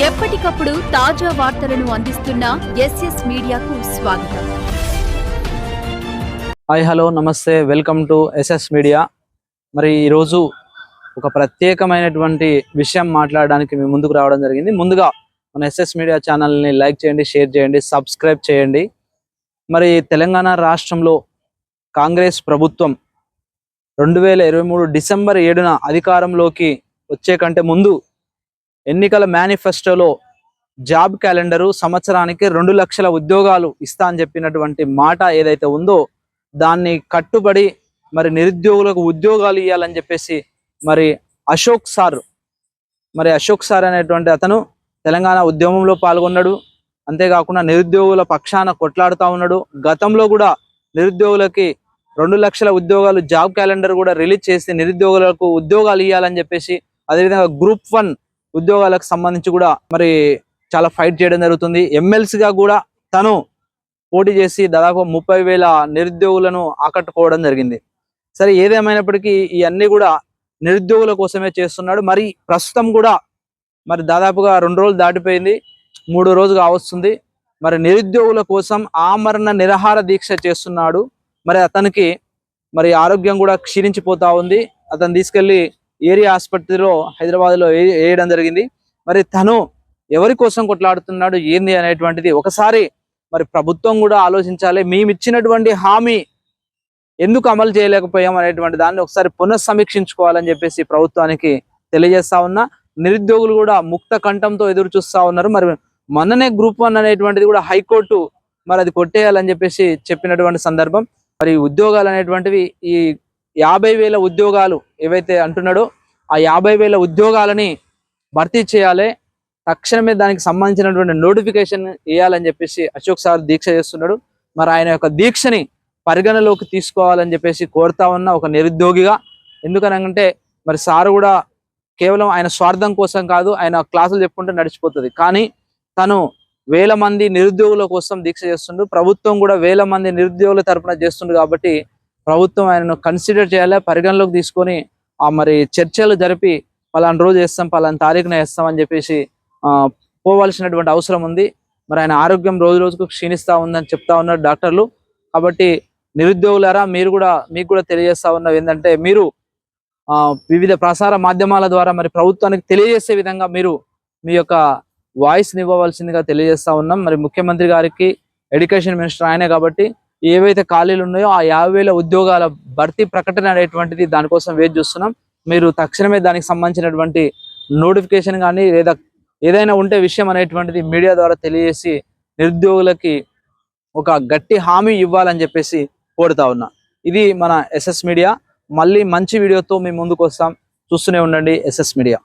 ఎప్పటికప్పుడు తాజా వార్తలను అందిస్తున్న ఎస్ఎస్ మీడియాకు స్వాగతం. హాయ్ హలో నమస్తే, వెల్కమ్ టు ఎస్ఎస్ మీడియా. మరి ఈరోజు ఒక ప్రత్యేకమైనటువంటి విషయం మాట్లాడడానికి మేము ముందుకు రావడం జరిగింది. ముందుగా మన ఎస్ఎస్ మీడియా ఛానల్ని లైక్ చేయండి, షేర్ చేయండి, సబ్స్క్రైబ్ చేయండి. మరి తెలంగాణ రాష్ట్రంలో కాంగ్రెస్ ప్రభుత్వం 2023 డిసెంబర్ 7న అధికారంలోకి వచ్చే కంటే ముందు ఎన్నికల మేనిఫెస్టోలో జాబ్ క్యాలెండరు సంవత్సరానికి 2 లక్షల ఉద్యోగాలు ఇస్తా అని చెప్పినటువంటి మాట ఏదైతే ఉందో దాన్ని కట్టుబడి మరి నిరుద్యోగులకు ఉద్యోగాలు ఇవ్వాలని చెప్పేసి మరి అశోక్ సార్ అనేటువంటి అతను తెలంగాణ ఉద్యమంలో పాల్గొన్నాడు. అంతేకాకుండా నిరుద్యోగుల పక్షాన కొట్లాడుతూ ఉన్నాడు. గతంలో కూడా నిరుద్యోగులకి 2 లక్షల ఉద్యోగాలు జాబ్ క్యాలెండర్ కూడా రిలీజ్ చేసి నిరుద్యోగులకు ఉద్యోగాలు ఇవ్వాలని చెప్పేసి, అదేవిధంగా గ్రూప్ 1 ఉద్యోగాలకు సంబంధించి కూడా మరి చాలా ఫైట్ చేయడం జరుగుతుంది. ఎమ్మెల్సీగా కూడా తను పోటీ చేసి దాదాపు 30,000 నిరుద్యోగులను ఆకట్టుకోవడం జరిగింది. సరే, ఏదేమైనప్పటికీ ఇవన్నీ కూడా నిరుద్యోగుల కోసమే చేస్తున్నాడు. మరి ప్రస్తుతం కూడా మరి దాదాపుగా 2 రోజులు దాటిపోయింది, 3 రోజుగా వస్తుంది. మరి నిరుద్యోగుల కోసం ఆమరణ నిరాహార దీక్ష చేస్తున్నాడు. మరి అతనికి మరి ఆరోగ్యం కూడా క్షీణించిపోతా ఉంది. అతను తీసుకెళ్లి ఏరియా ఆసుపత్రిలో హైదరాబాద్లో వేయడం జరిగింది. మరి తను ఎవరి కోసం కొట్లాడుతున్నాడు ఏంది అనేటువంటిది ఒకసారి మరి ప్రభుత్వం కూడా ఆలోచించాలి. మేము ఇచ్చినటువంటి హామీ ఎందుకు అమలు చేయలేకపోయాం అనేటువంటి దాన్ని ఒకసారి పునఃసమీక్షించుకోవాలని చెప్పేసి ప్రభుత్వానికి తెలియజేస్తా ఉన్నా. నిరుద్యోగులు కూడా ముక్త కంఠంతో ఎదురు చూస్తా ఉన్నారు. మరి మొన్ననే గ్రూప్ 1 అనేటువంటిది కూడా హైకోర్టు మరి అది కొట్టేయాలని చెప్పేసి చెప్పినటువంటి సందర్భం. మరి ఉద్యోగాలు అనేటువంటివి ఈ 50,000 ఉద్యోగాలు ఏవైతే అంటున్నాడో ఆ 50,000 ఉద్యోగాలని భర్తీ చేయాలి, తక్షణమే దానికి సంబంధించినటువంటి నోటిఫికేషన్ ఇవ్వాలని చెప్పేసి అశోక్ సార్ దీక్ష చేస్తున్నాడు. మరి ఆయన యొక్క దీక్షని పరిగణలోకి తీసుకోవాలని చెప్పేసి కోరుతా ఉన్న ఒక నిరుద్యోగిగా. ఎందుకనంటే మరి సార్ కూడా కేవలం ఆయన స్వార్థం కోసం కాదు, ఆయన క్లాసులు చెప్పుకుంటే నడిచిపోతుంది, కానీ తను 1000 మంది నిరుద్యోగుల కోసం దీక్ష చేస్తుండు. ప్రభుత్వం కూడా 1000 మంది నిరుద్యోగుల తరపున చేస్తుండు. కాబట్టి ప్రభుత్వం ఆయనను కన్సిడర్ చేయాలి, పరిగణలోకి తీసుకొని మరి చర్చలు జరిపి పలానా రోజు వేస్తాం, పలానా తారీఖున వేస్తాం అని చెప్పేసి పోవాల్సినటువంటి అవసరం ఉంది. మరి ఆయన ఆరోగ్యం రోజు రోజుకు క్షీణిస్తూ ఉందని చెప్తా ఉన్నారు డాక్టర్లు. కాబట్టి నిరుద్యోగులారా, మీకు కూడా తెలియజేస్తా ఉన్నది ఏంటంటే, మీరు వివిధ ప్రసార మాధ్యమాల ద్వారా మరి ప్రభుత్వానికి తెలియజేసే విధంగా మీరు మీ యొక్క వాయిస్ని ఇవ్వవలసిందిగా తెలియజేస్తా ఉన్నాం. మరి ముఖ్యమంత్రి గారికి ఎడ్యుకేషన్ మినిస్టర్ ఆయనే కాబట్టి ఏవైతే ఖాళీలు ఉన్నాయో ఆ 50,000 ఉద్యోగాల భర్తీ ప్రకటన అనేటువంటిది దానికోసం వెయిట్ చేస్తున్నాం. మీరు తక్షణమే దానికి సంబంధించినటువంటి నోటిఫికేషన్ కానీ లేదా ఏదైనా ఉంటే విషయం అనేటువంటిది మీడియా ద్వారా తెలియజేసి నిరుద్యోగులకి ఒక గట్టి హామీ ఇవ్వాలని చెప్పేసి కోరుతా ఉన్నా. ఇది మన ఎస్ఎస్ మీడియా. మళ్ళీ మంచి వీడియోతో మీ ముందుకు వస్తాం. చూస్తూనే ఉండండి ఎస్ఎస్ మీడియా.